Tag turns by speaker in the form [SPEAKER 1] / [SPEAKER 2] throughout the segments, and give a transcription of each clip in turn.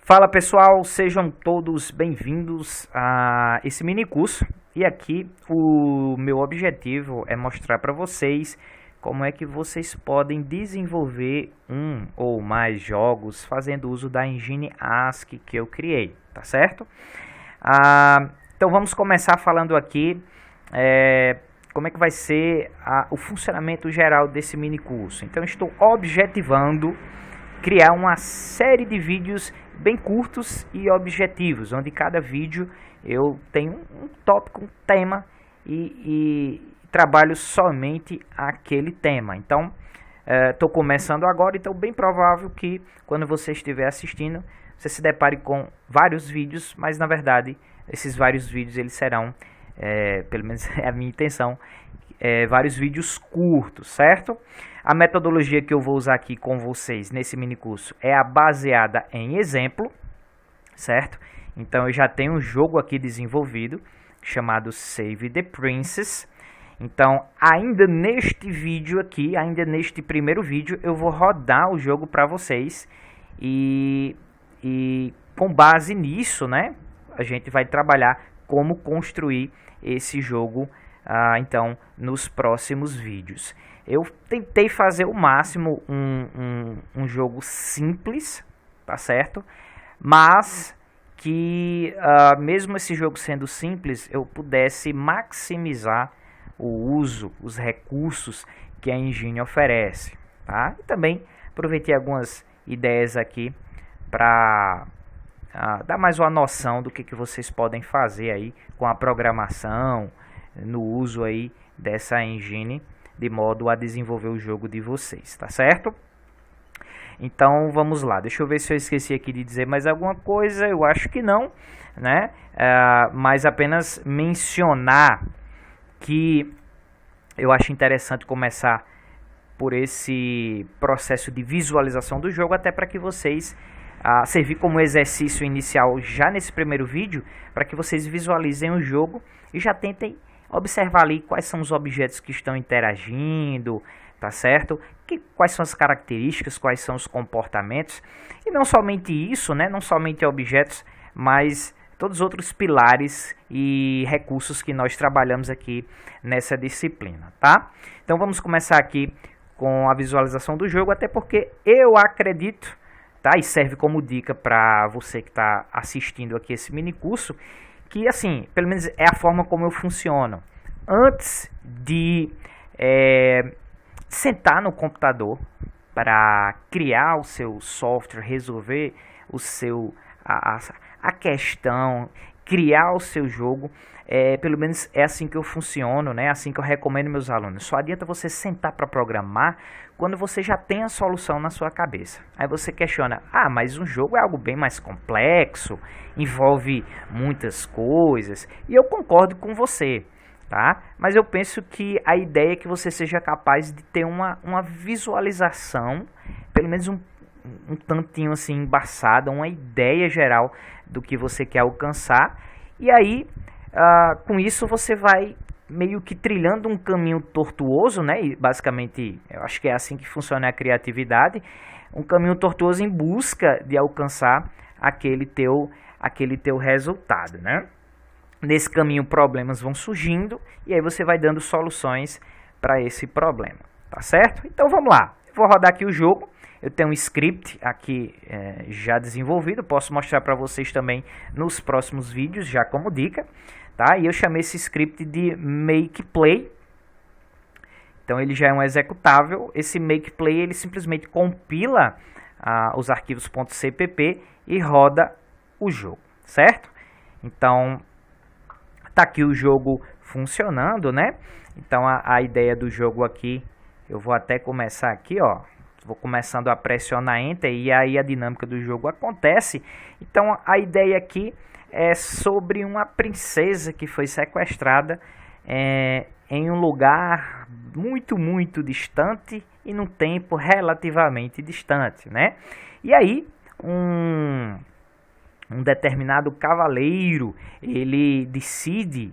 [SPEAKER 1] Fala pessoal, sejam todos bem-vindos a esse mini curso. E aqui o meu objetivo é mostrar para vocês como é que vocês podem desenvolver um ou mais jogos fazendo uso da engine ASCII que eu criei, tá certo? Então vamos começar falando aqui como é que vai ser o funcionamento geral desse mini curso. Então estou objetivando criar uma série de vídeos bem curtos e objetivos, onde cada vídeo eu tenho um tópico, um tema e trabalho somente aquele tema. Então, estou começando agora, então bem provável que quando você estiver assistindo, você se depare com vários vídeos, mas na verdade esses vários vídeos eles serão, pelo menos é a minha intenção, vários vídeos curtos, certo? A metodologia que eu vou usar aqui com vocês nesse mini curso é a baseada em exemplo, certo? Então eu já tenho um jogo aqui desenvolvido chamado Save the Princess. Então ainda neste vídeo aqui, ainda neste primeiro vídeo, eu vou rodar o jogo para vocês e com base nisso, né, a gente vai trabalhar como construir esse jogo então nos próximos vídeos. Eu tentei fazer o máximo um jogo simples, tá certo? Mas que mesmo esse jogo sendo simples, eu pudesse maximizar o uso, os recursos que a engine oferece, tá? E também aproveitei algumas ideias aqui para dar mais uma noção do que vocês podem fazer aí com a programação, no uso aí dessa engine, de modo a desenvolver o jogo de vocês, tá certo? Então vamos lá, deixa eu ver se eu esqueci aqui de dizer mais alguma coisa, eu acho que não, né? Mas apenas mencionar que eu acho interessante começar por esse processo de visualização do jogo, até para que vocês servir como exercício inicial já nesse primeiro vídeo, para que vocês visualizem o jogo e já tentem observar ali quais são os objetos que estão interagindo, tá certo? Quais são as características, quais são os comportamentos. E não somente isso, né? Não somente objetos, mas todos os outros pilares e recursos que nós trabalhamos aqui nessa disciplina, tá? Então vamos começar aqui com a visualização do jogo, até porque eu acredito, tá? E serve como dica para você que está assistindo aqui esse mini curso, que assim, pelo menos é a forma como eu funciono. Antes de sentar no computador para criar o seu software, resolver a questão, criar o seu jogo, pelo menos é assim que eu funciono, né? Assim que eu recomendo meus alunos. Só adianta você sentar para programar quando você já tem a solução na sua cabeça. Aí você questiona, mas um jogo é algo bem mais complexo, envolve muitas coisas, e eu concordo com você, tá? Mas eu penso que a ideia é que você seja capaz de ter uma visualização, pelo menos um tantinho assim embaçada, uma ideia geral do que você quer alcançar, e aí com isso você vai meio que trilhando um caminho tortuoso, né? E basicamente eu acho que é assim que funciona a criatividade, um caminho tortuoso em busca de alcançar aquele teu resultado, né? Nesse caminho problemas vão surgindo e aí você vai dando soluções para esse problema, tá certo? Então vamos lá, eu vou rodar aqui o jogo. Eu tenho um script aqui já desenvolvido, posso mostrar para vocês também nos próximos vídeos, já como dica, tá? E eu chamei esse script de makeplay. Então ele já é um executável. Esse makeplay ele simplesmente compila os arquivos .cpp e roda o jogo, certo? Então tá aqui o jogo funcionando, né? Então a ideia do jogo aqui, eu vou até começar aqui, ó. Vou começando a pressionar Enter e aí a dinâmica do jogo acontece. Então a ideia aqui é sobre uma princesa que foi sequestrada em um lugar muito, muito distante e num tempo relativamente distante, né? E aí um determinado cavaleiro, ele decide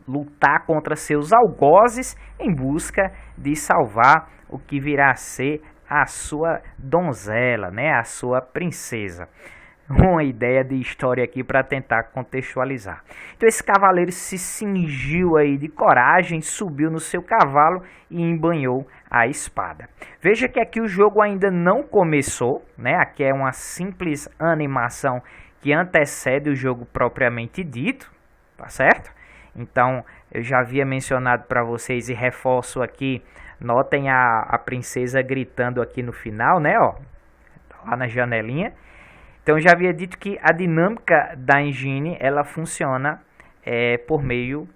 [SPEAKER 1] lutar contra seus algozes em busca de salvar o que virá a ser a sua donzela, né? A sua princesa. Uma ideia de história aqui para tentar contextualizar. Então esse cavaleiro se cingiu aí de coragem, subiu no seu cavalo e embanhou a espada. Veja que aqui o jogo ainda não começou, né? Aqui é uma simples animação que antecede o jogo propriamente dito, tá certo? Então eu já havia mencionado para vocês e reforço aqui, notem a princesa gritando aqui no final, né? Ó, lá na janelinha. Então eu já havia dito que a dinâmica da engine ela funciona por meio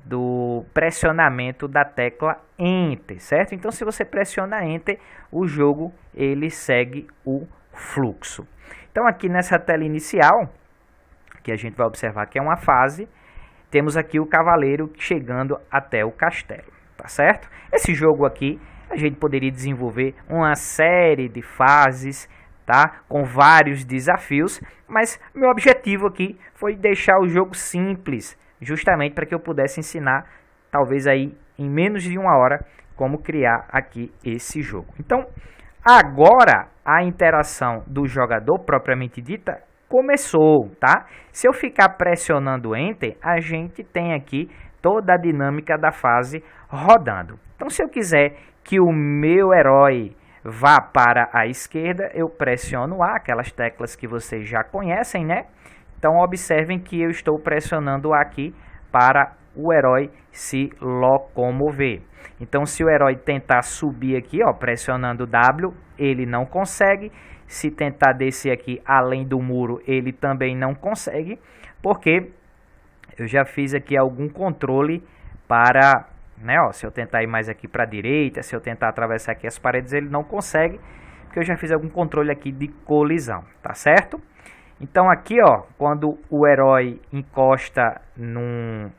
[SPEAKER 1] do pressionamento da tecla Enter, certo? Então se você pressiona Enter, o jogo ele segue o fluxo. Então aqui nessa tela inicial, que a gente vai observar que é uma fase, temos aqui o cavaleiro chegando até o castelo, tá certo? Esse jogo aqui a gente poderia desenvolver uma série de fases, tá? Com vários desafios, mas meu objetivo aqui foi deixar o jogo simples, justamente para que eu pudesse ensinar, talvez aí em menos de uma hora, como criar aqui esse jogo. Então, agora a interação do jogador propriamente dita começou, tá? Se eu ficar pressionando Enter, a gente tem aqui toda a dinâmica da fase rodando. Então, se eu quiser que o meu herói vá para a esquerda, eu pressiono A, aquelas teclas que vocês já conhecem, né? Então observem que eu estou pressionando A aqui para o herói se locomover. Então se o herói tentar subir aqui, ó, pressionando W, ele não consegue. Se tentar descer aqui além do muro, ele também não consegue, porque eu já fiz aqui algum controle para... Né, ó, se eu tentar ir mais aqui para a direita, se eu tentar atravessar aqui as paredes, ele não consegue, porque eu já fiz algum controle aqui de colisão, tá certo? Então aqui, ó, quando o herói encosta num...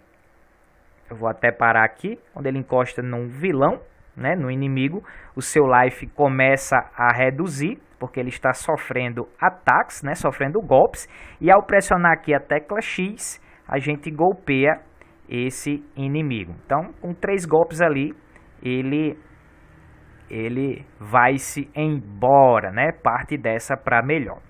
[SPEAKER 1] Eu vou até parar aqui, quando ele encosta num vilão, né, no inimigo, o seu life começa a reduzir, porque ele está sofrendo ataques, né, sofrendo golpes, e ao pressionar aqui a tecla X, a gente golpeia esse inimigo. Então, com 3 golpes ali, ele vai-se embora, né? Parte dessa para melhor.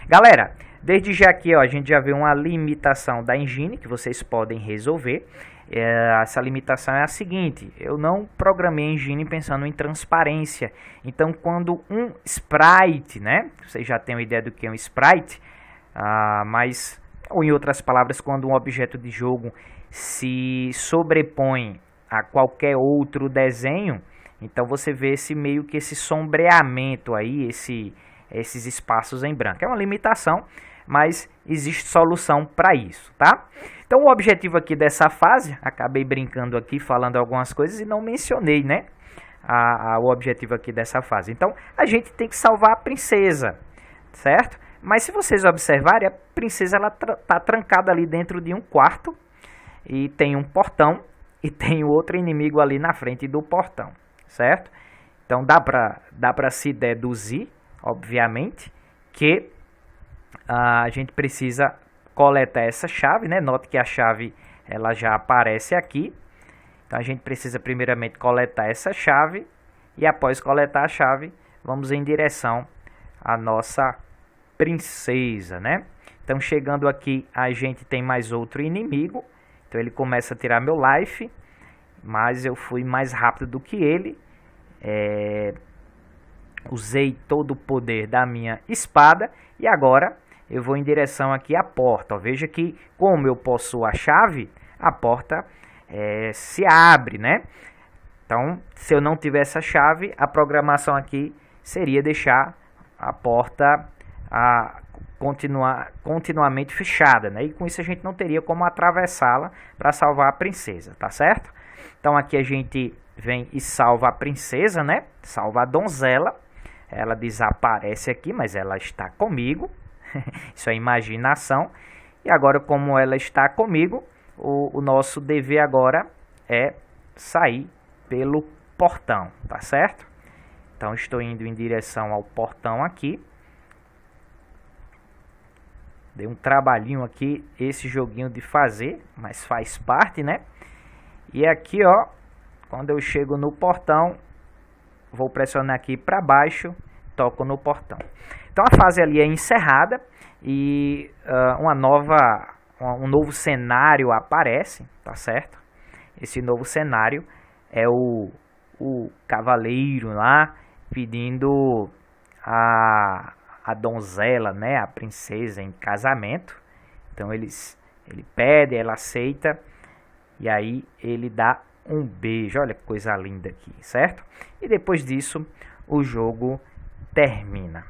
[SPEAKER 1] Galera, desde já aqui, ó, a gente já vê uma limitação da engine que vocês podem resolver. Essa limitação é a seguinte: eu não programei a engine pensando em transparência. Então, quando um sprite, né? Vocês já têm uma ideia do que é um sprite, mas, ou em outras palavras, quando um objeto de jogo se sobrepõe a qualquer outro desenho, então você vê esse meio que esse sombreamento aí, esses espaços em branco. É uma limitação, mas existe solução para isso, tá? Então o objetivo aqui dessa fase, acabei brincando aqui, falando algumas coisas e não mencionei, né? O objetivo aqui dessa fase. Então a gente tem que salvar a princesa, certo? Mas se vocês observarem, a princesa ela tá trancada ali dentro de um quarto, e tem um portão e tem outro inimigo ali na frente do portão, certo? Então dá para se deduzir, obviamente, que a gente precisa coletar essa chave, né? Note que a chave ela já aparece aqui. Então a gente precisa primeiramente coletar essa chave e após coletar a chave, vamos em direção à nossa princesa, né? Então chegando aqui, a gente tem mais outro inimigo. Então ele começa a tirar meu life, mas eu fui mais rápido do que ele. Usei todo o poder da minha espada e agora eu vou em direção aqui à porta. Ó, veja que como eu possuo a chave, a porta se abre, né? Então, se eu não tivesse a chave, a programação aqui seria deixar a porta continuamente fechada, né? E com isso a gente não teria como atravessá-la para salvar a princesa, tá certo? Então aqui a gente vem e salva a princesa, né? Salva a donzela. Ela desaparece aqui, mas ela está comigo. Isso é imaginação. E agora, como ela está comigo, o nosso dever agora é sair pelo portão, tá certo? Então estou indo em direção ao portão aqui. Dei um trabalhinho aqui esse joguinho de fazer, mas faz parte, né? E aqui, ó, quando eu chego no portão, vou pressionar aqui para baixo, toco no portão. Então a fase ali é encerrada e um novo cenário aparece, tá certo? Esse novo cenário é o cavaleiro lá pedindo a donzela, né, a princesa em casamento. Então ele pede, ela aceita e aí ele dá um beijo. Olha que coisa linda aqui, certo? E depois disso o jogo termina.